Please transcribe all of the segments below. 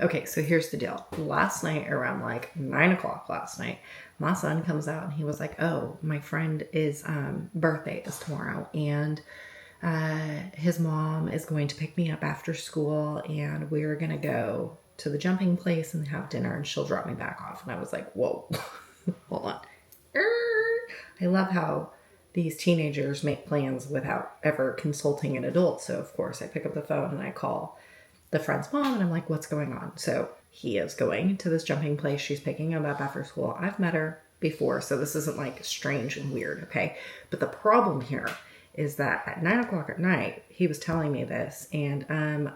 Okay, so here's the deal. Last night around like 9 o'clock last night, my son comes out and he was like, oh, my friend is birthday is tomorrow, and his mom is going to pick me up after school, and we're going to go to the jumping place and have dinner, and she'll drop me back off. And I was like, whoa, hold on. I love how these teenagers make plans without ever consulting an adult. So of course I pick up the phone and I call the friend's mom and I'm like, what's going on? So he is going to this jumping place. She's picking him up after school. I've met her before, so this isn't like strange and weird, okay? But the problem here is that at 9 o'clock at night, he was telling me this, and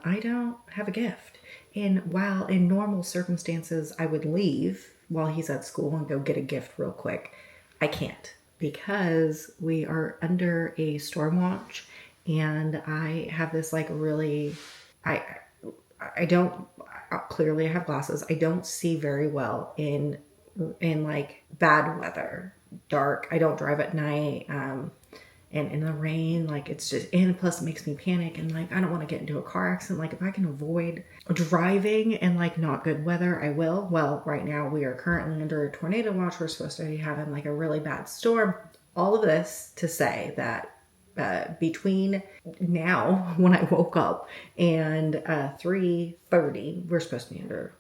I don't have a gift. And while in normal circumstances, I would leave while he's at school and go get a gift real quick, I can't, because we are under a storm watch, and I have this like really, I don't, clearly I have glasses. I don't see very well in like bad weather, dark. I don't drive at night. And in the rain, like it's just, and plus it makes me panic, and like I don't want to get into a car accident. Like if I can avoid driving in like not good weather, I will. Well, right now we are currently under a tornado watch. We're supposed to be having like a really bad storm. All of this to say that between now when I woke up and 3:30, we're supposed to be under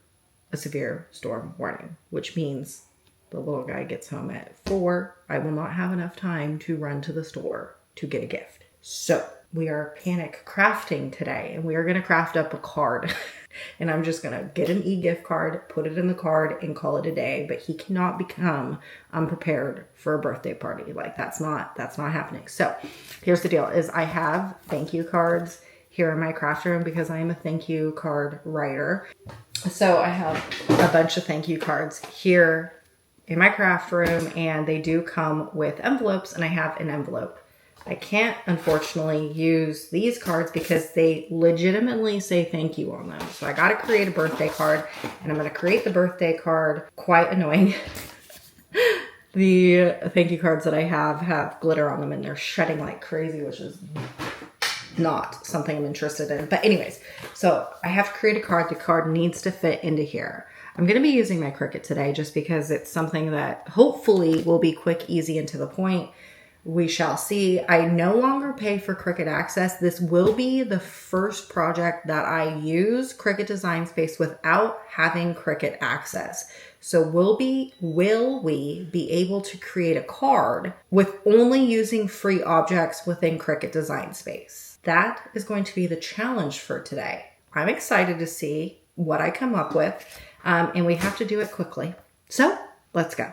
a severe storm warning, which means the little guy gets home at 4. I will not have enough time to run to the store to get a gift. So we are panic crafting today, and we are going to craft up a card. And I'm just going to get an e-gift card, put it in the card, and call it a day. But he cannot become unprepared for a birthday party. Like that's not happening. So here's the deal: is I have thank you cards here in my craft room because I am a thank you card writer. So I have a bunch of thank you cards here in my craft room, and they do come with envelopes, and I have an envelope. I can't unfortunately use these cards because they legitimately say thank you on them. So I got to create a birthday card, and I'm going to create the birthday card. Quite annoying. The thank you cards that I have glitter on them, and they're shedding like crazy, which is not something I'm interested in. But anyways, so I have to create a card. The card needs to fit into here. I'm going to be using my Cricut today just because it's something that hopefully will be quick, easy, and to the point. We shall see. I no longer pay for Cricut Access. This will be the first project that I use Cricut Design Space without having Cricut Access. So will we be able to create a card with only using free objects within Cricut Design Space? That is going to be the challenge for today. I'm excited to see what I come up with. And we have to do it quickly. So let's go.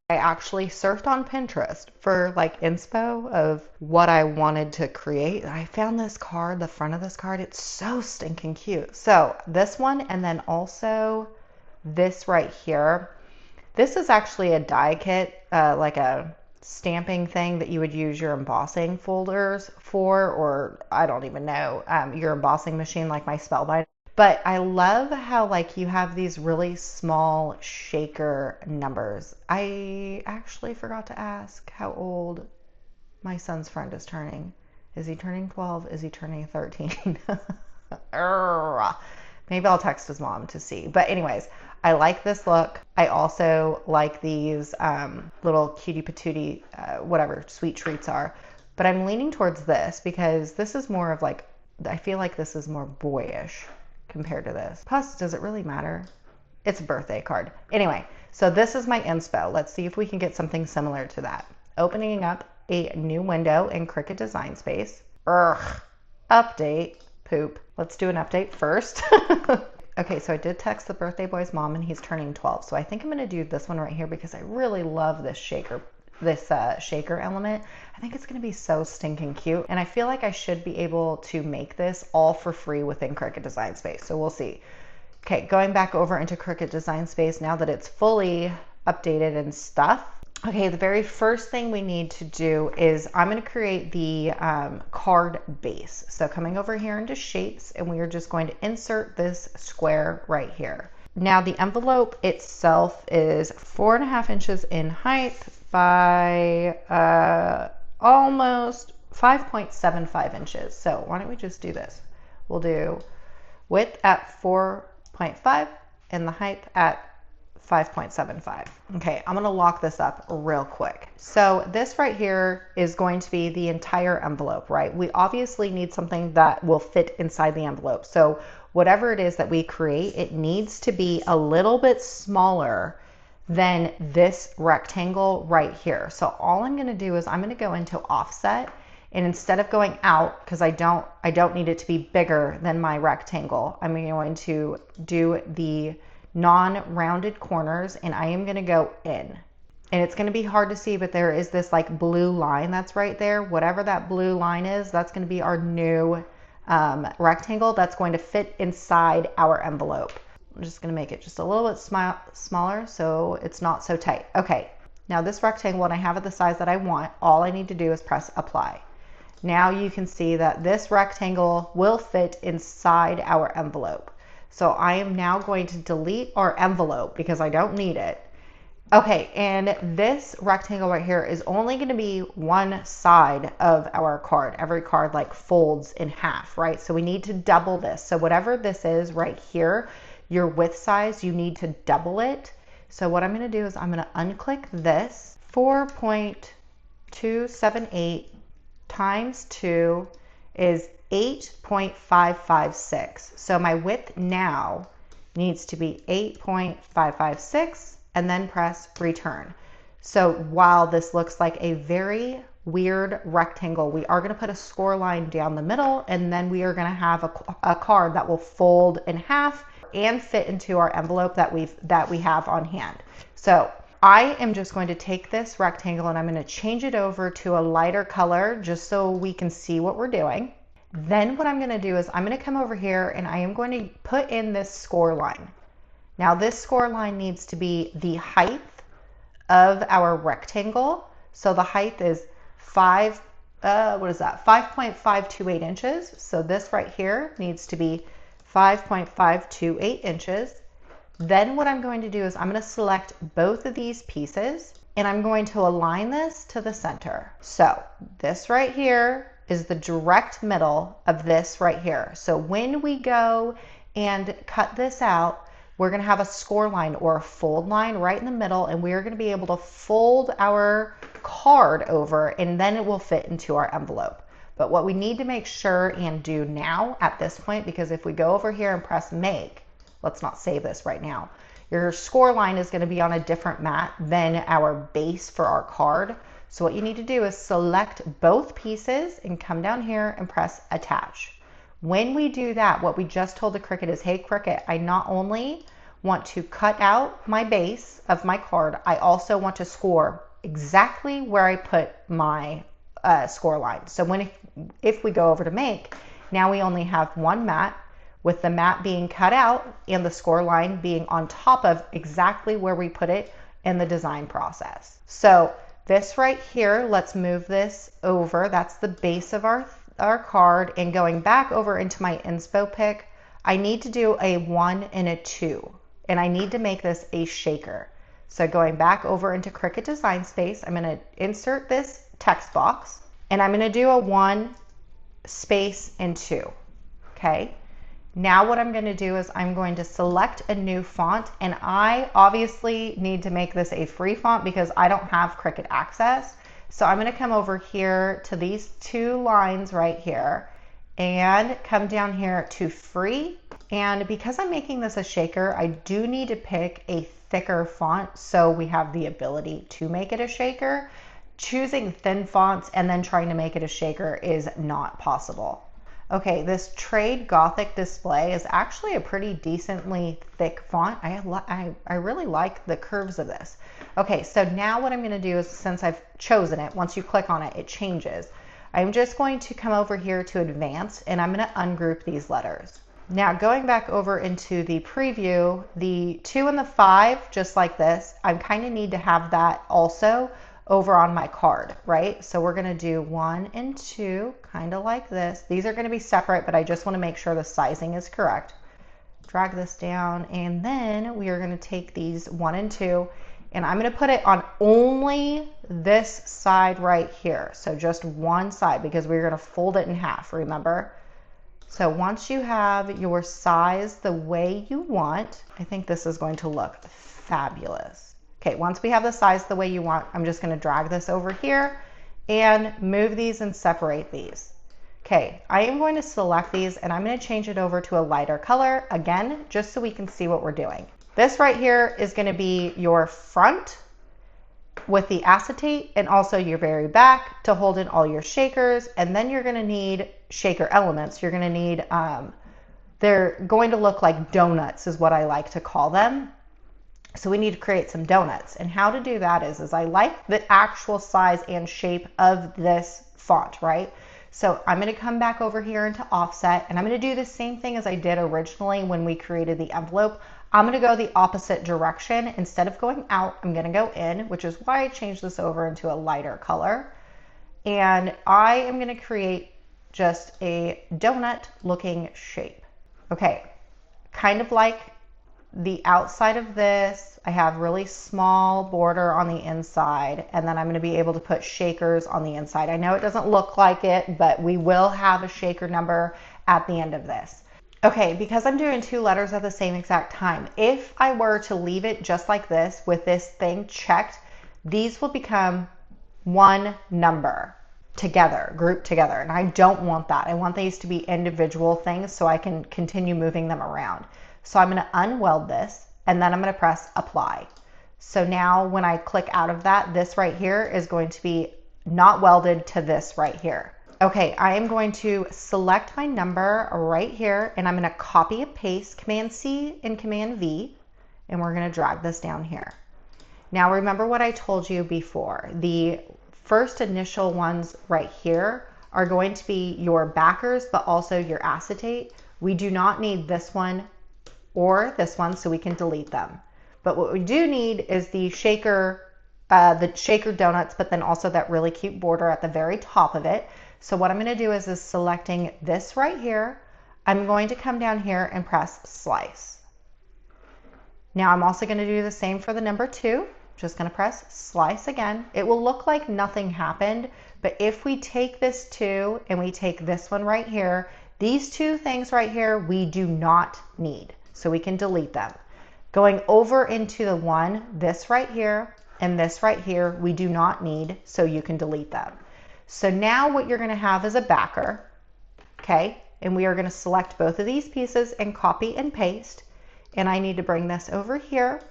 I actually surfed on Pinterest for like inspo of what I wanted to create. I found this card, the front of this card. It's so stinking cute. So this one, and then also this right here. This is actually a die kit, like a stamping thing that you would use your embossing folders for, or I don't even know, your embossing machine like my Spellbind. But I love how like you have these really small shaker numbers. I actually forgot to ask how old my son's friend is turning. Is he turning 12? Is he turning 13? Maybe I'll text his mom to see. But anyways, I like this look. I also like these little cutie patootie, whatever sweet treats are. But I'm leaning towards this because this is more of like, I feel like this is more boyish compared to this. Plus, does it really matter? It's a birthday card. Anyway, so this is my inspo. Let's see if we can get something similar to that. Opening up a new window in Cricut Design Space. Update. Poop. Let's do an update first. Okay, so I did text the birthday boy's mom, and he's turning 12. So I think I'm going to do this one right here because I really love this shaker element. I think it's going to be so stinking cute, and I feel like I should be able to make this all for free within Cricut Design Space. So we'll see. Okay, going back over into Cricut Design Space now that it's fully updated and stuff. Okay, the very first thing we need to do is I'm going to create the card base. So coming over here into shapes, and we are just going to insert this square right here. Now the envelope itself is 4.5 inches in height by almost 5.75 inches. So why don't we just do this? We'll do width at 4.5 and the height at 5.75. Okay, I'm gonna lock this up real quick. So this right here is going to be the entire envelope, right? We obviously need something that will fit inside the envelope. So whatever it is that we create, it needs to be a little bit smaller than this rectangle right here. So all I'm gonna do is I'm gonna go into offset, and instead of going out, because I don't need it to be bigger than my rectangle, I'm going to do the non-rounded corners, and I am going to go in. And it's going to be hard to see, but there is this like blue line that's right there. Whatever that blue line is, that's going to be our new rectangle that's going to fit inside our envelope. I'm just going to make it just a little bit smaller so it's not so tight. Okay, now this rectangle, when I have it the size that I want, all I need to do is press apply. Now you can see that this rectangle will fit inside our envelope. So I am now going to delete our envelope because I don't need it. Okay, and this rectangle right here is only going to be one side of our card. Every card like folds in half, right? So we need to double this. So whatever this is right here, your width size, you need to double it. So what I'm going to do is I'm going to unclick this. 4.278 times 2 is 8.556. So my width now needs to be 8.556 and then press return. So while this looks like a very weird rectangle, we are going to put a score line down the middle, and then we are going to have a card that will fold in half and fit into our envelope that we have on hand. So I am just going to take this rectangle and I'm going to change it over to a lighter color just so we can see what we're doing. Then what I'm going to do is I'm going to come over here and I am going to put in this score line. Now this score line needs to be the height of our rectangle. So the height is 5.528 inches. So this right here needs to be 5.528 inches. Then what I'm going to do is I'm going to select both of these pieces and I'm going to align this to the center. So this right here is the direct middle of this right here. So when we go and cut this out, we're going to have a score line or a fold line right in the middle, and we are going to be able to fold our card over and then it will fit into our envelope. But what we need to make sure and do now at this point, because if we go over here and press make, let's not save this right now, your score line is going to be on a different mat than our base for our card. So what you need to do is select both pieces and come down here and press attach. When we do that, what we just told the Cricut is, hey Cricut, I not only want to cut out my base of my card, I also want to score exactly where I put my score line. So if we go over to make, now we only have one mat with the mat being cut out and the score line being on top of exactly where we put it in the design process. So this right here, let's move this over. That's the base of our card, and going back over into my inspo pick, I need to do a 1 and a 2, and I need to make this a shaker. So going back over into Cricut Design Space, I'm going to insert this text box and I'm going to do a 1 space and 2. Okay. Now what I'm going to do is I'm going to select a new font, and I obviously need to make this a free font because I don't have Cricut Access. So I'm going to come over here to these two lines right here and come down here to free. And because I'm making this a shaker, I do need to pick a thicker font so we have the ability to make it a shaker. Choosing thin fonts and then trying to make it a shaker is not possible. Okay, this Trade Gothic Display is actually a pretty decently thick font. I really like the curves of this. Okay, so now what I'm going to do is, since I've chosen it, once you click on it, it changes. I'm just going to come over here to Advanced, and I'm going to ungroup these letters. Now going back over into the preview, the 2 and the 5, just like this, I kind of need to have that also over on my card, right? So we're going to do 1 and 2, kind of like this. These are going to be separate, but I just want to make sure the sizing is correct. Drag this down, and then we are going to take these 1 and 2, and I'm going to put it on only this side right here. So just one side, because we're going to fold it in half, remember? So once you have your size the way you want, I think this is going to look fabulous. Okay, once we have the size the way you want, I'm just going to drag this over here and move these and separate these. Okay, I am going to select these and I'm going to change it over to a lighter color, again, just so we can see what we're doing. This right here is going to be your front with the acetate, and also your very back to hold in all your shakers. And then you're going to need shaker elements. You're going to need, they're going to look like donuts is what I like to call them. So we need to create some donuts. And how to do that is I like the actual size and shape of this font, right? So I'm going to come back over here into offset, and I'm going to do the same thing as I did originally when we created the envelope. I'm going to go the opposite direction. Instead of going out, I'm going to go in, which is why I changed this over into a lighter color. And I am going to create just a donut looking shape. Okay, kind of like the outside of this, I have really small border on the inside, and then I'm going to be able to put shakers on the inside. I know it doesn't look like it, but we will have a shaker number at the end of this. Okay, because I'm doing 2 letters at the same exact time, if I were to leave it just like this with this thing checked, these will become one number together, grouped together, and I don't want that. I want these to be individual things so I can continue moving them around. So I'm going to unweld this, and then I'm going to press apply. So now when I click out of that, this right here is going to be not welded to this right here. Okay, I am going to select my number right here, and I'm going to copy and paste Command C and Command V, and we're going to drag this down here. Now remember what I told you before. The first initial ones right here are going to be your backers, but also your acetate. We do not need this one or this one, so we can delete them. But what we do need is the shaker donuts, but then also that really cute border at the very top of it. So what I'm going to do is selecting this right here. I'm going to come down here and press slice. Now I'm also going to do the same for the number 2. Just going to press slice again. It will look like nothing happened, but if we take this 2 and we take this one right here, these 2 things right here we do not need, so we can delete them. Going over into the 1, this right here and this right here we do not need, so you can delete them. So now what you're going to have is a backer, okay? And we are going to select both of these pieces and copy and paste. And I need to bring this over here.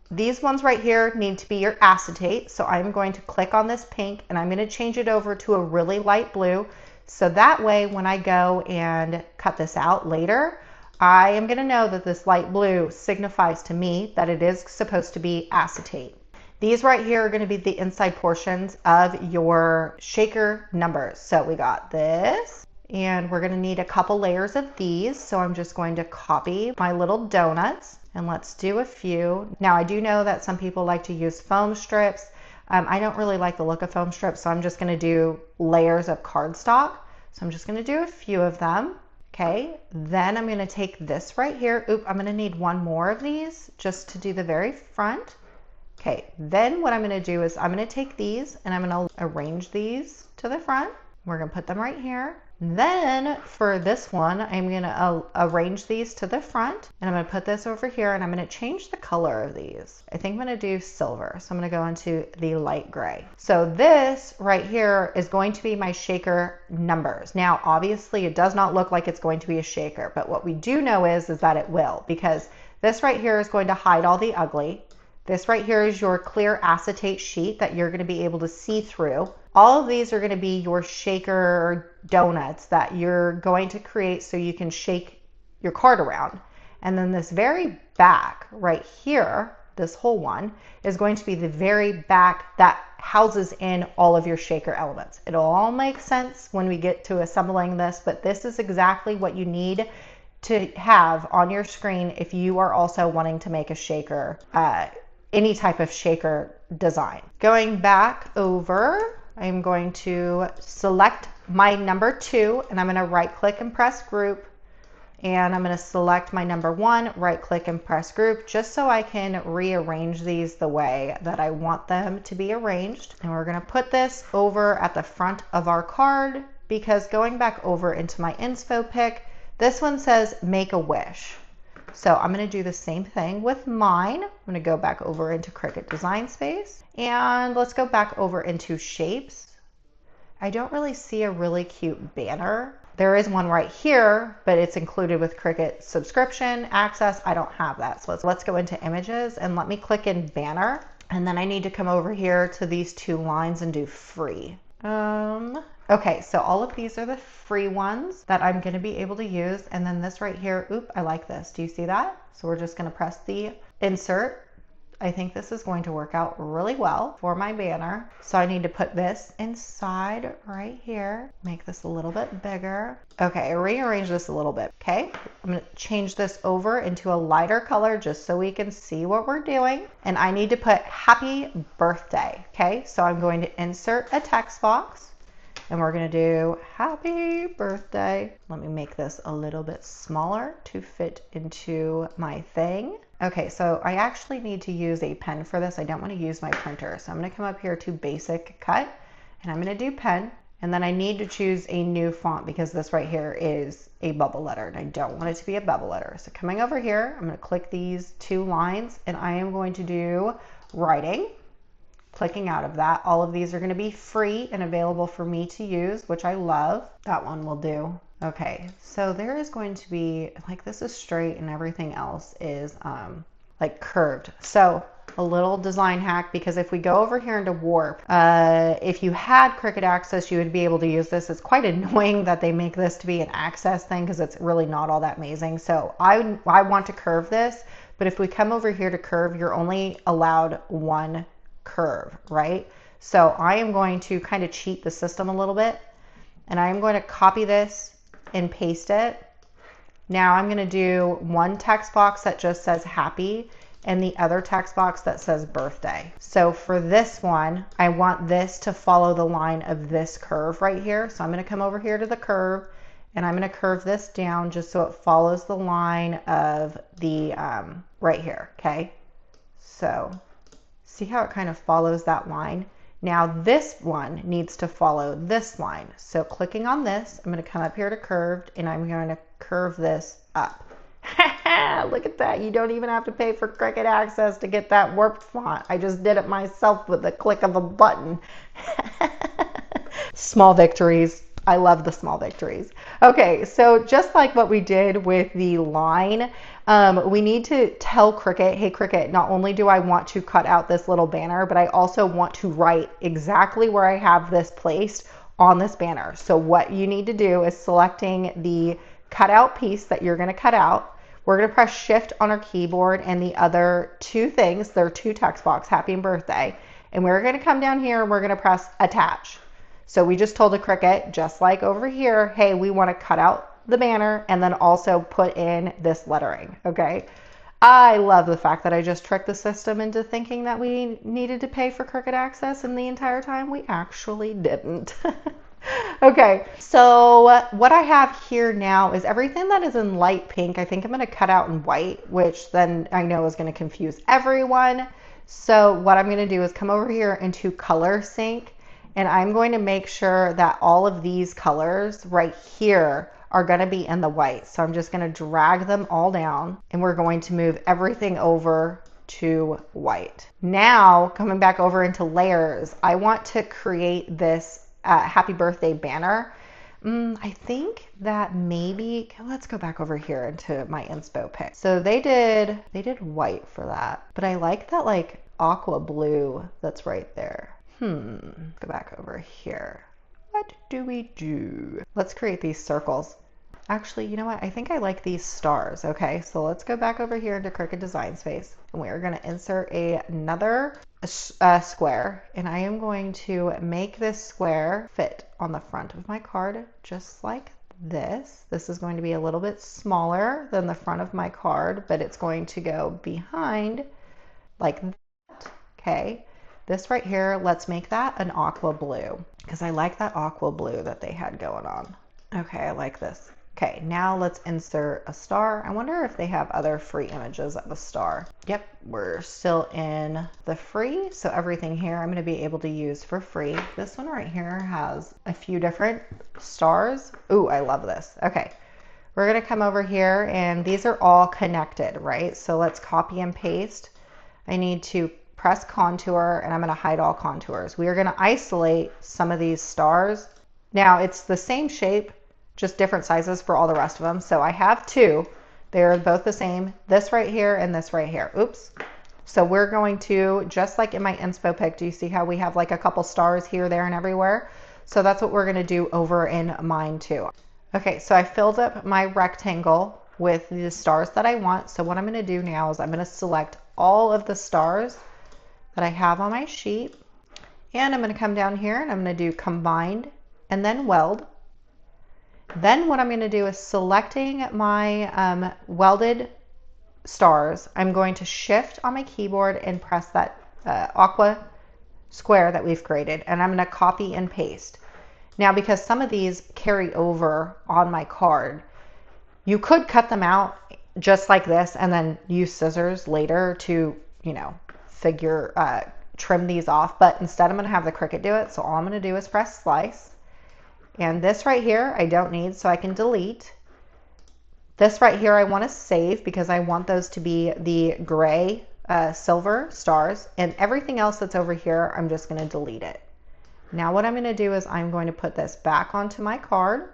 These ones right here need to be your acetate. So I'm going to click on this pink and I'm going to change it over to a really light blue. So that way when I go and cut this out later, I am going to know that this light blue signifies to me that it is supposed to be acetate. These right here are going to be the inside portions of your shaker numbers. So we got this, and we're going to need a couple layers of these. So I'm just going to copy my little donuts, and let's do a few. Now I do know that some people like to use foam strips. I don't really like the look of foam strips, so I'm just going to do layers of cardstock. So I'm just going to do a few of them. Okay, then I'm going to take this right here. Oop, I'm going to need one more of these just to do the very front. Okay, then what I'm going to do is I'm going to take these and I'm going to arrange these to the front. We're going to put them right here. Then for this one, I'm going to arrange these to the front, and I'm going to put this over here, and I'm going to change the color of these. I think I'm going to do silver. So I'm going to go into the light gray. So this right here is going to be my shaker numbers. Now, obviously it does not look like it's going to be a shaker, but what we do know is that it will, because this right here is going to hide all the ugly. This right here is your clear acetate sheet that you're going to be able to see through. All of these are going to be your shaker donuts that you're going to create so you can shake your card around. And then this very back right here, this whole one, is going to be the very back that houses in all of your shaker elements. It'll all make sense when we get to assembling this, but this is exactly what you need to have on your screen if you are also wanting to make a shaker, any type of shaker design. Going back over, I'm going to select my number 2, and I'm going to right click and press group, and I'm going to select my number 1, right click and press group just so I can rearrange these the way that I want them to be arranged. And we're going to put this over at the front of our card because going back over into my inspo pick, this one says make a wish. So I'm going to do the same thing with mine. I'm going to go back over into Cricut Design Space and let's go back over into shapes. I don't really see a really cute banner. There is one right here, but it's included with Cricut subscription access. I don't have that. So let's go into images and let me click in banner. And then I need to come over here to these 2 lines and do free. Okay, so all of these are the free ones that I'm going to be able to use. And then this right here, oop, I like this. Do you see that? So we're just going to press the insert. I think this is going to work out really well for my banner. So I need to put this inside right here, make this a little bit bigger. Okay, rearrange this a little bit. Okay, I'm going to change this over into a lighter color just so we can see what we're doing. And I need to put happy birthday. Okay, so I'm going to insert a text box and we're going to do happy birthday. Let me make this a little bit smaller to fit into my thing. Okay, so I actually need to use a pen for this. I don't want to use my printer. So I'm going to come up here to basic cut and I'm going to do pen. And then I need to choose a new font because this right here is a bubble letter and I don't want it to be a bubble letter. So coming over here, I'm going to click these 2 lines and I am going to do writing. Clicking out of that, all of these are going to be free and available for me to use, which I love. That one will do. Okay, so there is going to be, like, this is straight and everything else is like curved. So a little design hack, because if we go over here into warp, if you had Cricut Access, you would be able to use this. It's quite annoying that they make this to be an access thing because it's really not all that amazing. So I want to curve this, but if we come over here to curve, you're only allowed 1 curve, right? So I am going to kind of cheat the system a little bit and I am going to copy this and paste it. Now I'm going to do 1 text box that just says happy and the other text box that says birthday. So for this one, I want this to follow the line of this curve right here. So I'm going to come over here to the curve and I'm going to curve this down just so it follows the line of the right here. Okay. So see how it kind of follows that line? Now this one needs to follow this line. So clicking on this, I'm going to come up here to curved and I'm going to curve this up. Look at that. You don't even have to pay for Cricut Access to get that warped font. I just did it myself with the click of a button. Small victories. I love the small victories. Okay, so just like what we did with the line, we need to tell Cricut, hey Cricut, not only do I want to cut out this little banner, but I also want to write exactly where I have this placed on this banner. So what you need to do is selecting the cutout piece that you're going to cut out. We're going to press shift on our keyboard and the other 2 things, there are 2 text box, happy and birthday. And we're going to come down here and we're going to press attach. So we just told the Cricut, just like over here, hey, we want to cut out the banner and then also put in this lettering, okay? I love the fact that I just tricked the system into thinking that we needed to pay for Cricut Access and the entire time we actually didn't. Okay, so what I have here now is everything that is in light pink. I think I'm going to cut out in white, which then I know is going to confuse everyone. So what I'm going to do is come over here into color sync. And I'm going to make sure that all of these colors right here are going to be in the white. So I'm just going to drag them all down and we're going to move everything over to white. Now, coming back over into layers, I want to create this happy birthday banner. I think that maybe, let's go back over here into my inspo pick. So they did white for that, but I like that like aqua blue that's right there. Go back over here. What do we do? Let's create these circles. Actually, you know what? I think I like these stars. Okay, so let's go back over here into Cricut Design Space. And we are going to insert another square. And I am going to make this square fit on the front of my card, just like this. This is going to be a little bit smaller than the front of my card, but it's going to go behind like that. Okay. This right here, let's make that an aqua blue because I like that aqua blue that they had going on. Okay, I like this. Okay, now let's insert a star. I wonder if they have other free images of a star. Yep, we're still in the free, so everything here I'm going to be able to use for free. This one right here has a few different stars. Ooh, I love this. Okay, we're going to come over here, and these are all connected, right? So let's copy and paste. I need to press contour, and I'm going to hide all contours. We are going to isolate some of these stars. Now it's the same shape, just different sizes for all the rest of them. So I have two. They're both the same. This right here and this right here. Oops. So we're going to, just like in my inspo pic, do you see how we have like a couple stars here, there, and everywhere? So that's what we're going to do over in mine too. Okay, so I filled up my rectangle with the stars that I want. So what I'm going to do now is I'm going to select all of the stars that I have on my sheet. And I'm going to come down here and I'm going to do combined and then weld. Then what I'm going to do is selecting my welded stars. I'm going to shift on my keyboard and press that aqua square that we've created, and I'm going to copy and paste. Now, because some of these carry over on my card, you could cut them out just like this and then use scissors later to, you know, trim these off. But instead I'm going to have the Cricut do it. So all I'm going to do is press slice. And this right here, I don't need, so I can delete. This right here, I want to save because I want those to be the gray silver stars, and everything else that's over here, I'm just going to delete it. Now what I'm going to do is I'm going to put this back onto my card.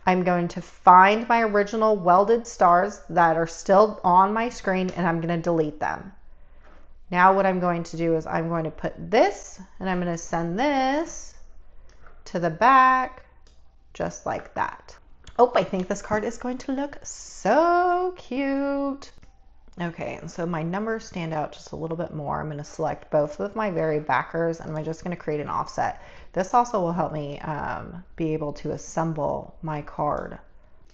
I'm going to find my original welded stars that are still on my screen, and I'm going to delete them. Now what I'm going to do is I'm going to put this, and I'm going to send this to the back, just like that. Oh, I think this card is going to look so cute. Okay, and so my numbers stand out just a little bit more. I'm going to select both of my very backers, and I'm just going to create an offset. This also will help me be able to assemble my card.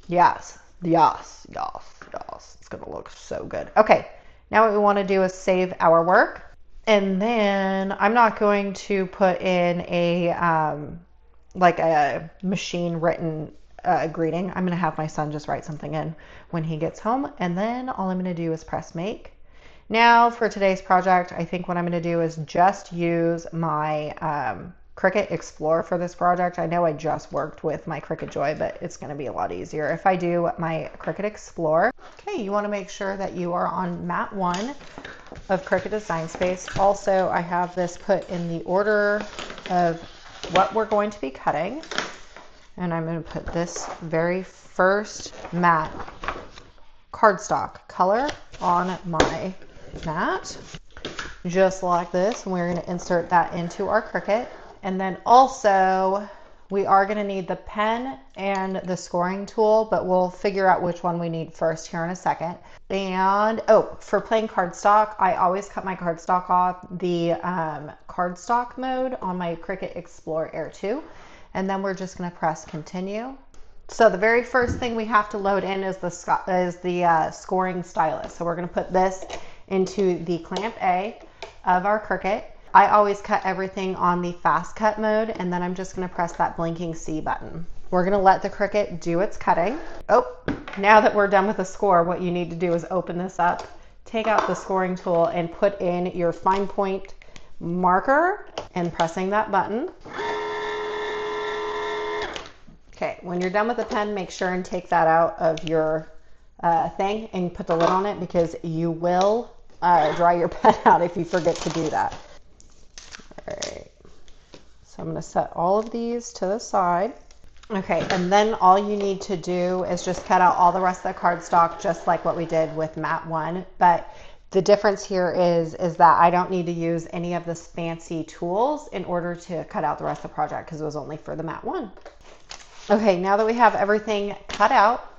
Yes, yes, yes, yes. It's going to look so good. Okay, now what we want to do is save our work. And then I'm not going to put in a like a machine written greeting. I'm going to have my son just write something in when he gets home, and then all I'm going to do is press make. Now for today's project, I think what I'm going to do is just use my Cricut Explore for this project. I know I just worked with my Cricut Joy, but it's going to be a lot easier if I do my Cricut Explore. Okay, you want to make sure that you are on mat 1 of Cricut Design Space. Also, I have this put in the order of what we're going to be cutting, and I'm going to put this very first matte cardstock color on my mat, just like this, and we're going to insert that into our Cricut. And then also we are going to need the pen and the scoring tool, but we'll figure out which one we need first here in a second. And oh, for plain cardstock, I always cut my cardstock off the cardstock mode on my Cricut Explore Air 2. And then we're just going to press continue. So the very first thing we have to load in is the scoring stylus. So we're going to put this into the clamp A of our Cricut. I always cut everything on the fast cut mode, and then I'm just going to press that blinking C button. We're going to let the Cricut do its cutting. Oh, now that we're done with the score, what you need to do is open this up, take out the scoring tool, and put in your fine point marker and pressing that button. Okay, when you're done with the pen, make sure and take that out of your thing and put the lid on it, because you will dry your pen out if you forget to do that. All right, so I'm going to set all of these to the side. Okay, and then all you need to do is just cut out all the rest of the cardstock, just like what we did with mat 1. But the difference here is that I don't need to use any of this fancy tools in order to cut out the rest of the project, because it was only for the mat 1. Okay, now that we have everything cut out,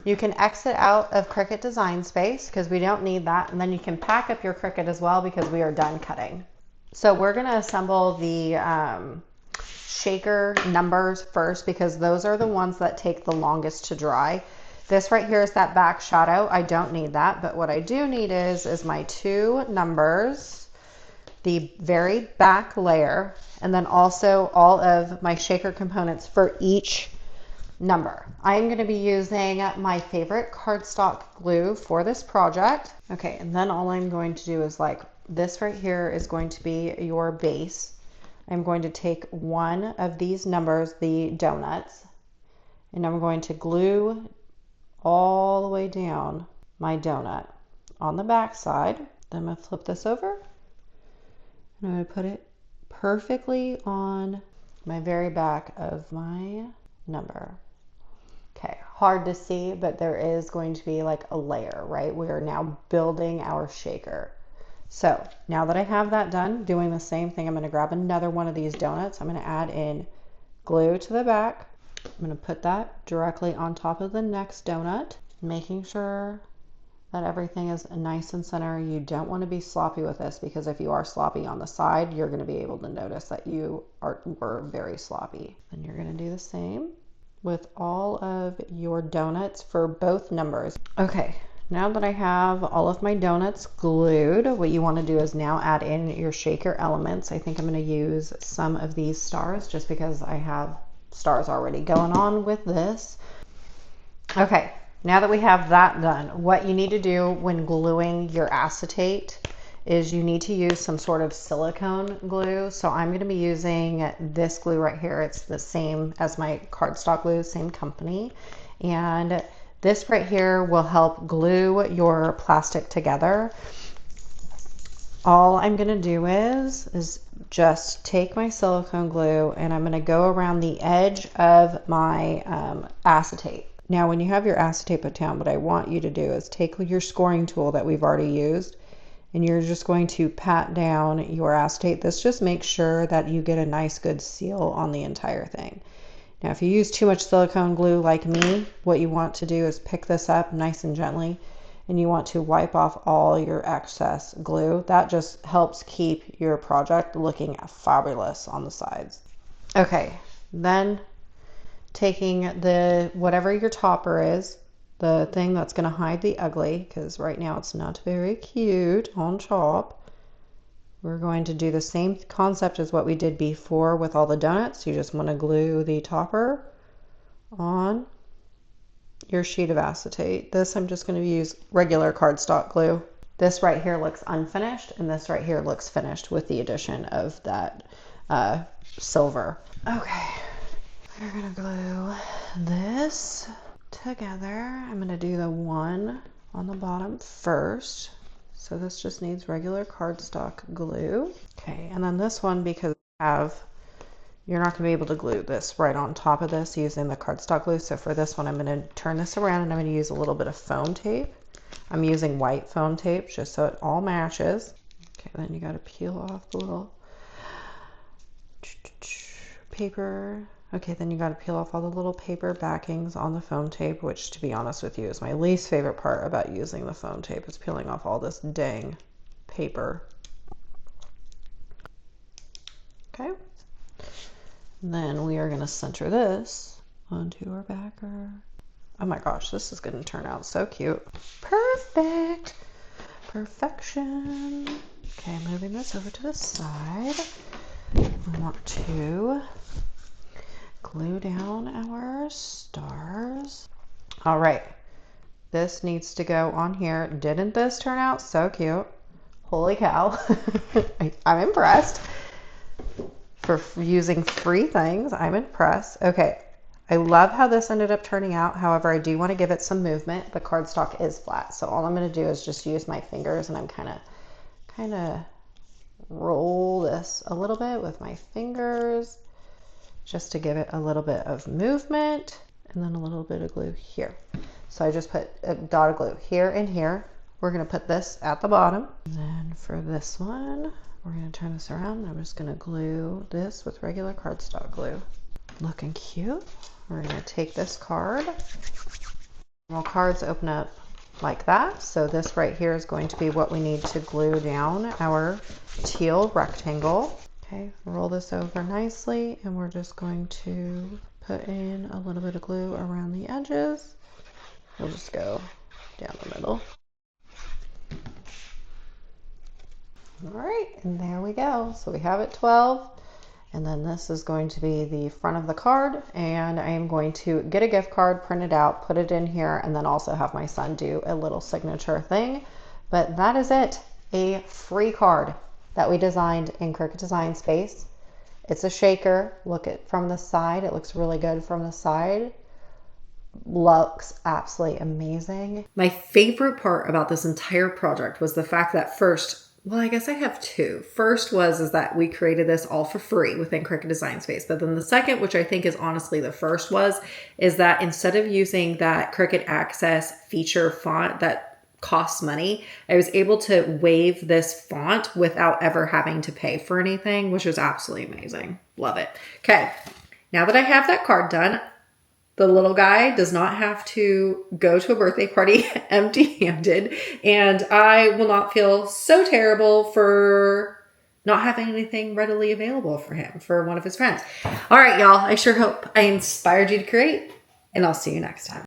you can exit out of Cricut Design Space because we don't need that. And then you can pack up your Cricut as well because we are done cutting. So we're going to assemble the shaker numbers first, because those are the ones that take the longest to dry. This right here is that back shadow. I don't need that, but what I do need is my 2 numbers, the very back layer, and then also all of my shaker components for each number. I'm going to be using my favorite cardstock glue for this project. Okay, and then all I'm going to do is like this right here is going to be your base. I'm going to take one of these numbers, the donuts, and I'm going to glue all the way down my donut on the back side. Then I'm going to flip this over and I'm going to put it perfectly on my very back of my number. Okay, hard to see, but there is going to be like a layer, right? We are now building our shaker. So now that I have that done, doing the same thing, I'm going to grab another one of these donuts. I'm going to add in glue to the back. I'm going to put that directly on top of the next donut, making sure that everything is nice and center. You don't want to be sloppy with this, because if you are sloppy on the side, you're going to be able to notice that you were very sloppy. And you're going to do the same with all of your donuts for both numbers. Okay, now that I have all of my donuts glued, what you want to do is now add in your shaker elements. I think I'm going to use some of these stars just because I have stars already going on with this. Okay, now that we have that done, what you need to do when gluing your acetate is you need to use some sort of silicone glue. So I'm going to be using this glue right here. It's the same as my cardstock glue, same company. And this right here will help glue your plastic together. All I'm going to do is just take my silicone glue and I'm going to go around the edge of my acetate. Now, when you have your acetate put down, what I want you to do is take your scoring tool that we've already used, and you're just going to pat down your acetate. This just makes sure that you get a nice good seal on the entire thing. Now, if you use too much silicone glue like me, what you want to do is pick this up nice and gently, and you want to wipe off all your excess glue. That just helps keep your project looking fabulous on the sides. Okay, then taking the whatever your topper is, the thing that's going to hide the ugly, because right now it's not very cute on top. We're going to do the same concept as what we did before with all the donuts. You just want to glue the topper on your sheet of acetate. This I'm just going to use regular cardstock glue. This right here looks unfinished, and this right here looks finished with the addition of that silver. Okay. We're gonna glue this together. I'm gonna do the one on the bottom first. So this just needs regular cardstock glue. Okay, and then this one, because you're not gonna be able to glue this right on top of this using the cardstock glue. So for this one, I'm gonna turn this around and I'm gonna use a little bit of foam tape. I'm using white foam tape just so it all matches. Okay, then you gotta peel off the little paper. Okay, then you got to peel off all the little paper backings on the foam tape, which, to be honest with you, is my least favorite part about using the foam tape, is peeling off all this dang paper. Okay. And then we are going to center this onto our backer. Oh my gosh, this is going to turn out so cute. Perfect. Perfection. Okay, moving this over to the side. We want to glue down our stars. All right, this needs to go on here. Didn't this turn out so cute? Holy cow. I'm impressed. For using free things, I'm impressed. Okay, I love how this ended up turning out. However, I do want to give it some movement. The cardstock is flat, so all I'm going to do is just use my fingers, and I'm kind of roll this a little bit with my fingers, just to give it a little bit of movement, and then a little bit of glue here. So I just put a dot of glue here and here. We're going to put this at the bottom. And then for this one, we're going to turn this around. I'm just going to glue this with regular cardstock glue. Looking cute. We're going to take this card. Well, cards open up like that. So this right here is going to be what we need to glue down our teal rectangle. Okay, roll this over nicely, and we're just going to put in a little bit of glue around the edges. We'll just go down the middle. All right, and there we go. So we have it 12, And then this is going to be the front of the card, and I am going to get a gift card, print it out, put it in here, and then also have my son do a little signature thing. But that is it, a free card that we designed in Cricut Design Space. It's a shaker. Look at from the side. It looks really good from the side. Looks absolutely amazing. My favorite part about this entire project was the fact that first, well, I guess I have two. First is that we created this all for free within Cricut Design Space. But then the second, which I think is honestly the first, is that instead of using that Cricut Access feature font that costs money, I was able to waive this font without ever having to pay for anything, which is absolutely amazing. Love it. Okay, now that I have that card done, the little guy does not have to go to a birthday party empty-handed, and I will not feel so terrible for not having anything readily available for him, for one of his friends. All right, y'all, I sure hope I inspired you to create, and I'll see you next time.